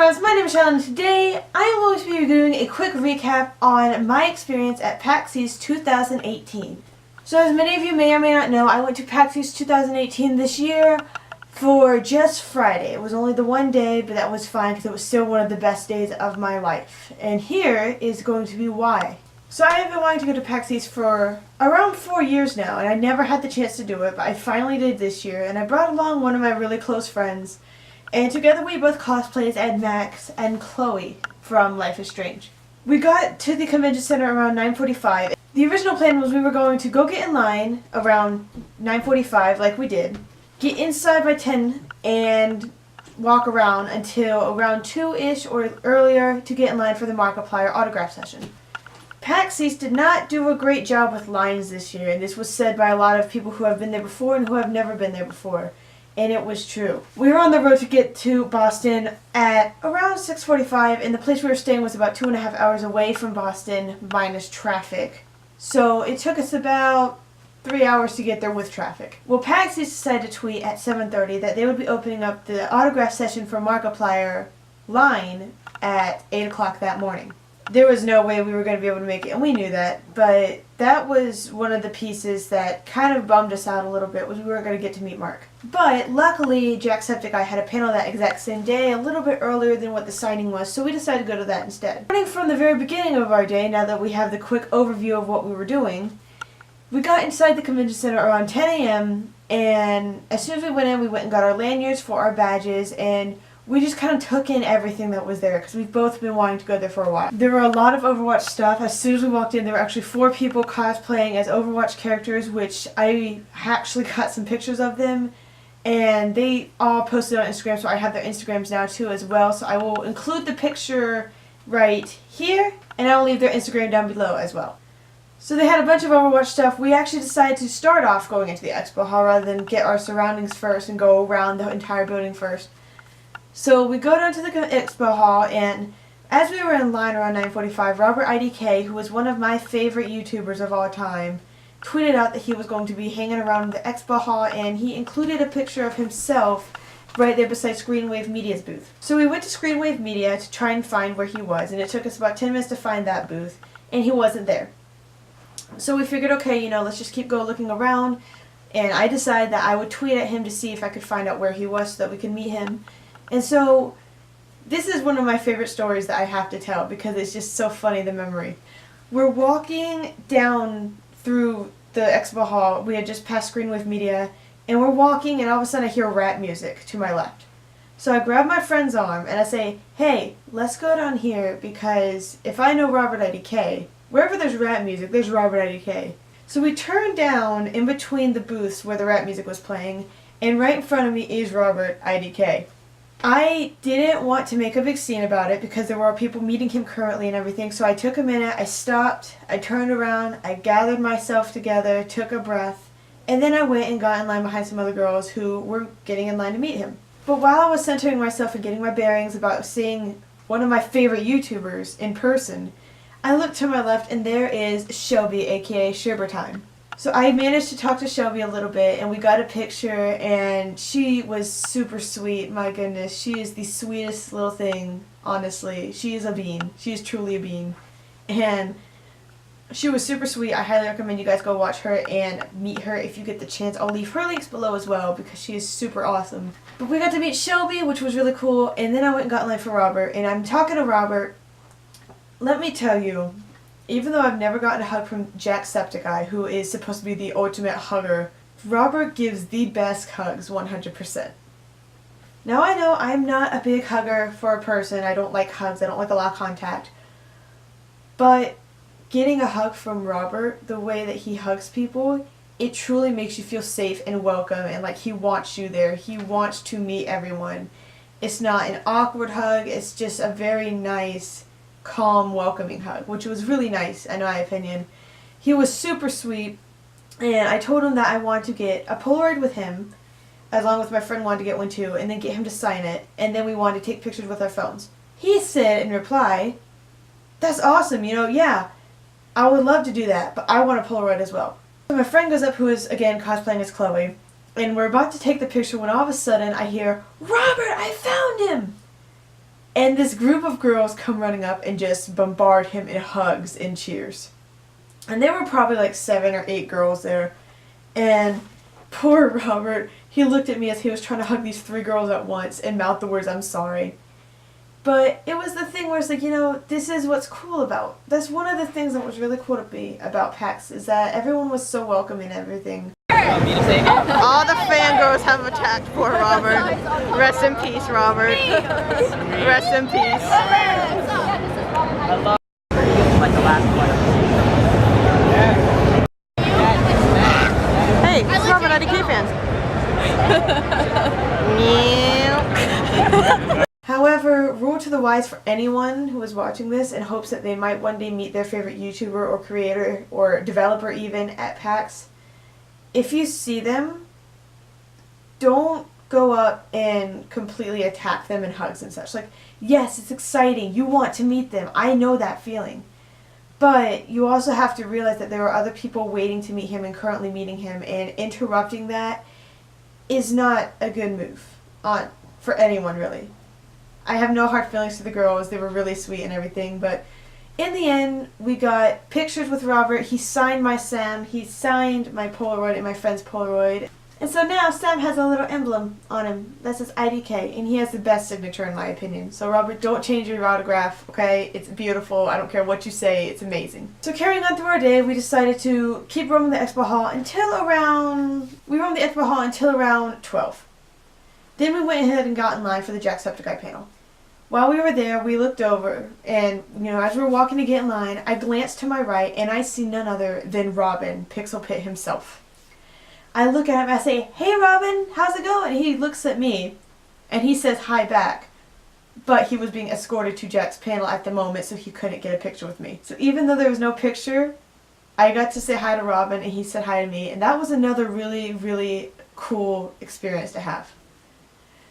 everyone, my name is Shelby, and today I am going to be doing a quick recap on my experience at PAX 2018. So as many of you may or may not know, I went to PAX 2018 this year for just Friday. It was only the one day, but that was fine because it was still one of the best days of my life. And here is going to be why. So I have been wanting to go to PAX East for around 4 years now, and I never had the chance to do it, but I finally did this year, and I brought along one of my really close friends, and together we both cosplayed as Max and Chloe from Life is Strange. We got to the convention center around 9:45. The original plan was we were going to go get in line around 9:45 like we did, get inside by 10, and walk around until around 2-ish or earlier to get in line for the Markiplier autograph session. PAX East did not do a great job with lines this year, and this was said by a lot of people who have been there before and who have never been there before. And it was true. We were on the road to get to Boston at around 6:45, and the place we were staying was about 2.5 hours away from Boston, minus traffic. So it took us about 3 hours to get there with traffic. Well, PAX East decided to tweet at 7:30 that they would be opening up the autograph session for Markiplier line at 8 o'clock that morning. There was no way we were going to be able to make it, and we knew that, but that was one of the pieces that kind of bummed us out a little bit, was we weren't going to get to meet Mark. But luckily, Jacksepticeye had a panel that exact same day, a little bit earlier than what the signing was, so we decided to go to that instead. Starting from the very beginning of our day, now that we have the quick overview of what we were doing, we got inside the convention center around 10 a.m., and as soon as we went in, we went and got our lanyards for our badges, and we just kind of took in everything that was there because we've both been wanting to go there for a while. There were a lot of Overwatch stuff. As soon as we walked in, there were actually 4 people cosplaying as Overwatch characters, which I actually got some pictures of them, and they all posted on Instagram, so I have their Instagrams now too as well, so I will include the picture right here, and I will leave their Instagram down below as well. So they had a bunch of Overwatch stuff. We actually decided to start off going into the expo hall rather than get our surroundings first and go around the entire building first. So we go down to the expo hall, and as we were in line around 9:45, RobertIDK, who was one of my favorite YouTubers of all time, tweeted out that he was going to be hanging around the expo hall, and he included a picture of himself right there beside Screenwave Media's booth. So we went to Screenwave Media to try and find where he was, and it took us about 10 minutes to find that booth, and he wasn't there. So we figured, okay, let's just keep looking around, and I decided that I would tweet at him to see if I could find out where he was so that we could meet him. And so, this is one of my favorite stories that I have to tell because it's just so funny, the memory. We're walking down through the expo hall. We had just passed Screenwave Media, and we're walking, and all of a sudden I hear rap music to my left. So I grab my friend's arm, and I say, hey, let's go down here, because if I know RobertIDK, wherever there's rap music, there's RobertIDK. So we turn down in between the booths where the rap music was playing, and right in front of me is RobertIDK. I didn't want to make a big scene about it because there were people meeting him currently and everything, so I took a minute, I stopped, I turned around, I gathered myself together, took a breath, and then I went and got in line behind some other girls who were getting in line to meet him. But while I was centering myself and getting my bearings about seeing one of my favorite YouTubers in person, I looked to my left and there is Shelby, aka Sherbertime. So I managed to talk to Shelby a little bit, and we got a picture, and she was super sweet. My goodness, she is the sweetest little thing, honestly. She is a bean. She is truly a bean. And she was super sweet. I highly recommend you guys go watch her and meet her if you get the chance. I'll leave her links below as well because she is super awesome. But we got to meet Shelby, which was really cool, and then I went and got in line for Robert, and I'm talking to Robert. Let me tell you, even though I've never gotten a hug from Jacksepticeye, who is supposed to be the ultimate hugger, Robert gives the best hugs 100%. Now I know I'm not a big hugger for a person. I don't like hugs. I don't like a lot of contact. But getting a hug from Robert, the way that he hugs people, it truly makes you feel safe and welcome, and like he wants you there. He wants to meet everyone. It's not an awkward hug. It's just a very nice, calm, welcoming hug, which was really nice in my opinion. He was super sweet, and I told him that I wanted to get a Polaroid with him, along with my friend wanted to get one too, and then get him to sign it, and then we wanted to take pictures with our phones. He said in reply, that's awesome, yeah, I would love to do that, but I want a Polaroid as well. So my friend goes up, who is again cosplaying as Chloe, and we're about to take the picture when all of a sudden I hear, Robert, I found him! And this group of girls come running up and just bombard him in hugs and cheers. And there were probably like 7 or 8 girls there. And poor Robert, he looked at me as he was trying to hug these 3 girls at once and mouth the words, "I'm sorry." But it was the thing where it's like, you know, this is what's cool about. That's one of the things that was really cool to me about PAX, is that everyone was so welcoming and everything. All the fangirls have attacked poor Robert. Rest in peace, Robert. Rest in peace. Hey, it's RobertIDK fans. However, rule to the wise for anyone who is watching this in hopes that they might one day meet their favorite YouTuber or creator or developer even at PAX. If you see them, don't go up and completely attack them in hugs and such. Like, yes, it's exciting. You want to meet them. I know that feeling. But you also have to realize that there are other people waiting to meet him and currently meeting him, and interrupting that is not a good move for anyone, really. I have no hard feelings to the girls. They were really sweet and everything, but in the end, we got pictures with Robert. He signed my Sam. He signed my Polaroid and my friend's Polaroid. And so now Sam has a little emblem on him that says IDK, and he has the best signature in my opinion. So Robert, don't change your autograph, okay? It's beautiful. I don't care what you say. It's amazing. So carrying on through our day, we decided to keep roaming the expo hall until around 12. Then we went ahead and got in line for the Jacksepticeye panel. While we were there, we looked over, and as we were walking to get in line, I glanced to my right, and I see none other than Robin, Pixel Pit himself. I look at him, I say, "Hey Robin, how's it going?" And he looks at me, and he says hi back. But he was being escorted to Jack's panel at the moment, so he couldn't get a picture with me. So even though there was no picture, I got to say hi to Robin, and he said hi to me, and that was another really, really cool experience to have.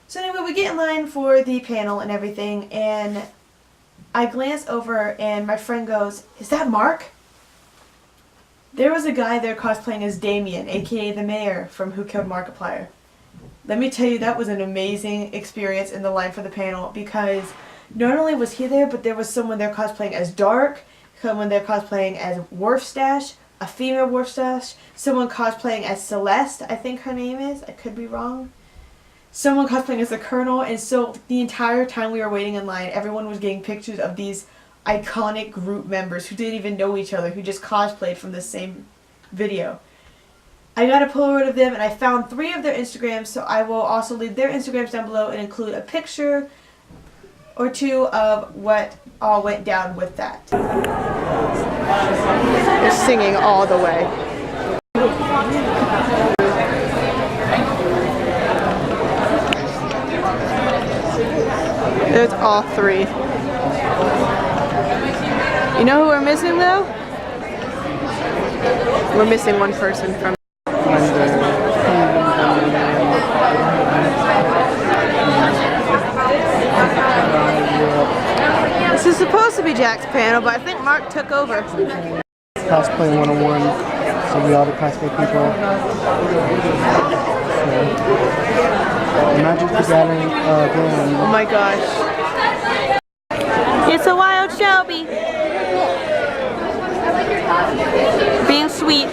So anyway, we get in line for the panel and everything, and I glance over, and my friend goes, "Is that Mark?" There was a guy there cosplaying as Damien, aka the mayor from Who Killed Markiplier. Let me tell you, that was an amazing experience in the line for the panel, because not only was he there, but there was someone there cosplaying as Dark, someone there cosplaying as Wharfstache, a female Wharfstache, someone cosplaying as Celeste, I think her name is, I could be wrong. Someone cosplaying as the Colonel, and so the entire time we were waiting in line, everyone was getting pictures of these iconic group members who didn't even know each other, who just cosplayed from the same video. I got a Polaroid of them, and I found 3 of their Instagrams, so I will also leave their Instagrams down below and include a picture or 2 of what all went down with that. They're singing all the way. There's all 3. You know who we're missing though? We're missing one person from. This is supposed to be Jack's panel, but I think Mark took over. Cosplay 101, so we all the cosplay people. Magic the Gathering again. Oh my gosh. It's a wild Shelby. Being sweet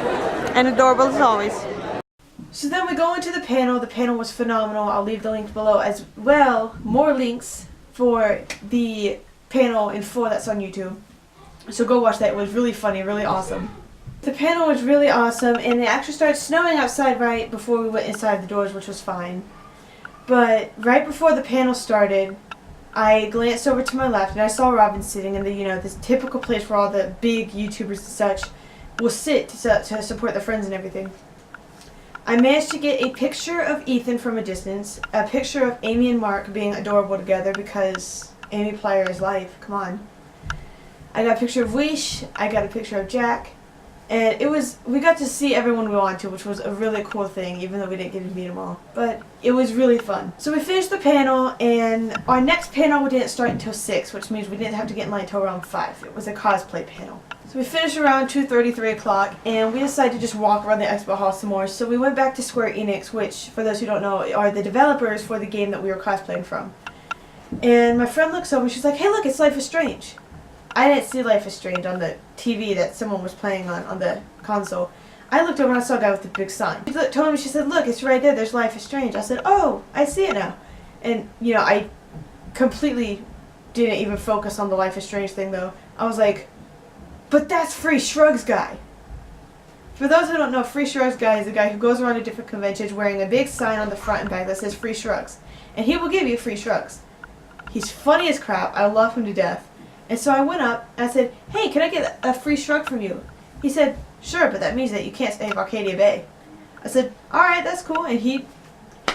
and adorable as always. So then we go into the panel. The panel was phenomenal. I'll leave the link below as well. More links for the panel in full that's on YouTube. So go watch that. It was really funny, really awesome. The panel was really awesome, and it actually started snowing outside right before we went inside the doors, which was fine. But right before the panel started, I glanced over to my left and I saw Robin sitting in the, this typical place where all the big YouTubers and such will sit to support their friends and everything. I managed to get a picture of Ethan from a distance, a picture of Amy and Mark being adorable together because Amy Plier is life, come on. I got a picture of Wish, I got a picture of Jack, and we got to see everyone we wanted to, which was a really cool thing, even though we didn't get to meet them all. But it was really fun. So we finished the panel, and our next panel didn't start until 6, which means we didn't have to get in line until around 5. It was a cosplay panel. So we finished around 2:30, 3 o'clock, and we decided to just walk around the expo hall some more. So we went back to Square Enix, which, for those who don't know, are the developers for the game that we were cosplaying from. And my friend looks over and she's like, hey look, it's Life is Strange. I didn't see Life is Strange on the TV that someone was playing on the console. I looked over and I saw a guy with a big sign. She told me, she said, look, it's right there, there's Life is Strange. I said, oh, I see it now. And, you know, I completely didn't even focus on the Life is Strange thing though. I was like, but that's Free Shrugs guy. For those who don't know, Free Shrugs guy is a guy who goes around to different conventions wearing a big sign on the front and back that says Free Shrugs. And he will give you free shrugs. He's funny as crap. I love him to death. And so I went up and I said, hey, can I get a free shrug from you? He said, sure, but that means that you can't stay in Arcadia Bay. I said, alright, that's cool. And he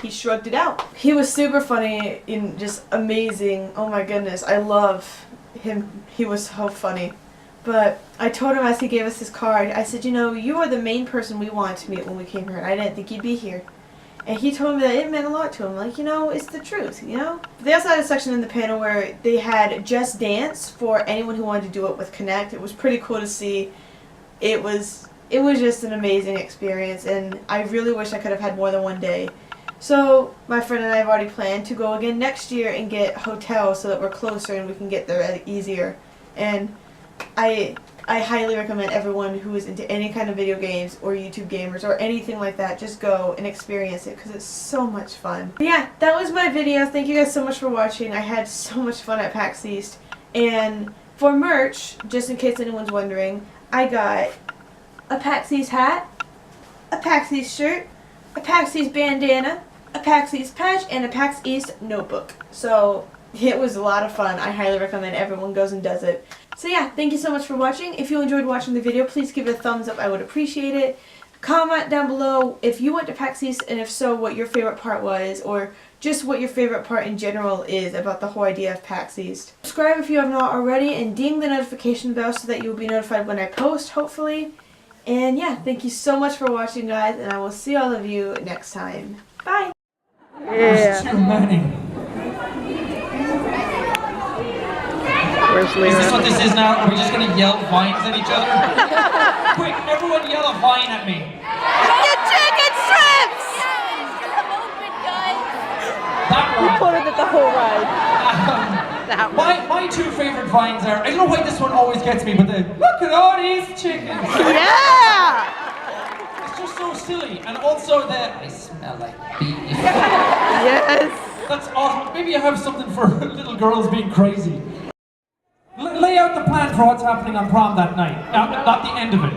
shrugged it out. He was super funny and just amazing. Oh my goodness, I love him. He was so funny. But I told him as he gave us his card, I said, you know, you are the main person we wanted to meet when we came here. I didn't think you'd be here. And he told me that it meant a lot to him. Like, you know, it's the truth, you know? They also had a section in the panel where they had Just Dance for anyone who wanted to do it with Connect. It was pretty cool to see. It was just an amazing experience, and I really wish I could have had more than one day. So my friend and I have already planned to go again next year and get hotels so that we're closer and we can get there easier. And I highly recommend everyone who is into any kind of video games or YouTube gamers or anything like that, just go and experience it because it's so much fun. But yeah, that was my video. Thank you guys so much for watching. I had so much fun at PAX East. And for merch, just in case anyone's wondering, I got a PAX East hat, a PAX East shirt, a PAX East bandana, a PAX East patch, and a PAX East notebook. So it was a lot of fun. I highly recommend everyone goes and does it. So yeah, thank you so much for watching. If you enjoyed watching the video, please give it a thumbs up. I would appreciate it. Comment down below if you went to PAX East, and if so, what your favorite part was, or just what your favorite part in general is about the whole idea of PAX East. Subscribe if you have not already, and ding the notification bell so that you will be notified when I post, hopefully. And yeah, thank you so much for watching, guys, and I will see all of you next time. Bye! There's too many. Where's Is Leah? this what this is now? Are we just gonna yell vines at each other? Quick, everyone yell a vine at me. The chicken strips! That one. Quoted it the whole ride. My two favorite vines are, I don't know why this one always gets me, but the, look at all these chickens. Yeah! It's just so silly. And also the, I smell like beef. Yes! That's awesome. Maybe I have something for little girls being crazy. Lay out the plan for what's happening on prom that night. Not the end of it.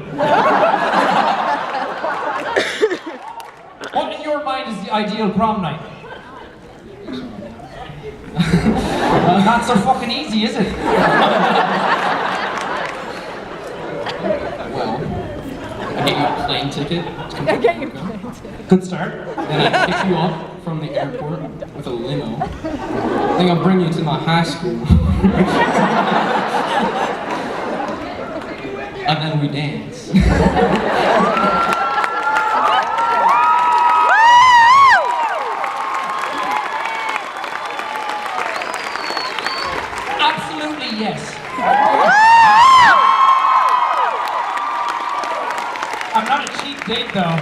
What in your mind is the ideal prom night? Not so fucking easy, is it? Well, I get you a plane ticket. I get your plane ticket. Good start. Then I pick you up from the airport with a limo. Then I'll bring you to my high school. And then we dance. Absolutely yes. I'm not a cheap date though.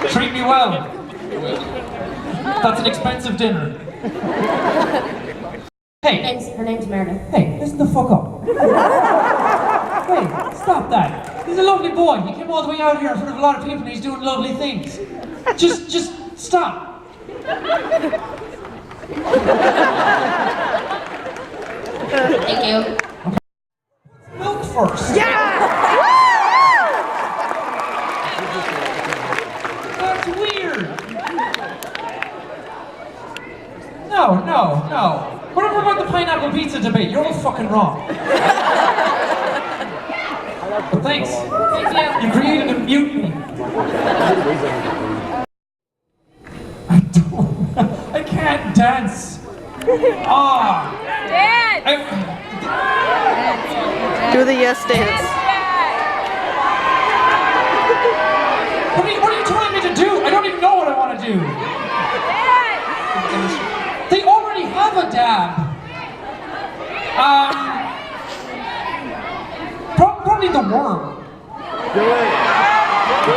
Treat me well. That's an expensive dinner. Hey. Her name's Meredith. Hey, listen the fuck up. Hey, stop that. He's a lovely boy. He came all the way out here in front of a lot of people and he's doing lovely things. Just stop. Thank you. Milk first. That's weird. No. Whatever about the pineapple pizza debate, you're all fucking wrong. But thanks. You created a mutiny. I can't dance. Ah. Do the yes dance. What are you telling me to do? I don't even know what I want to do. They already have a dab. Probably the worm. Would you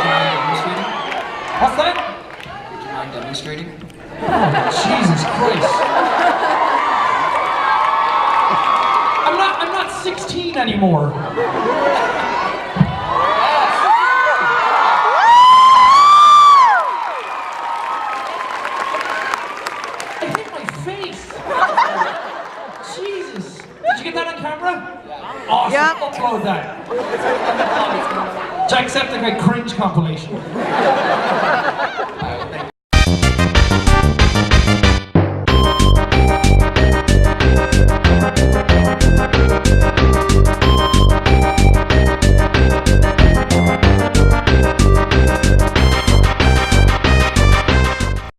mind demonstrating? What's that? Would you mind demonstrating? Oh, Jesus Christ. 16 anymore. I hit my face. Jesus. Did you get that on camera? Awesome. Yep. Upload that. Jacksepticeye cringe compilation.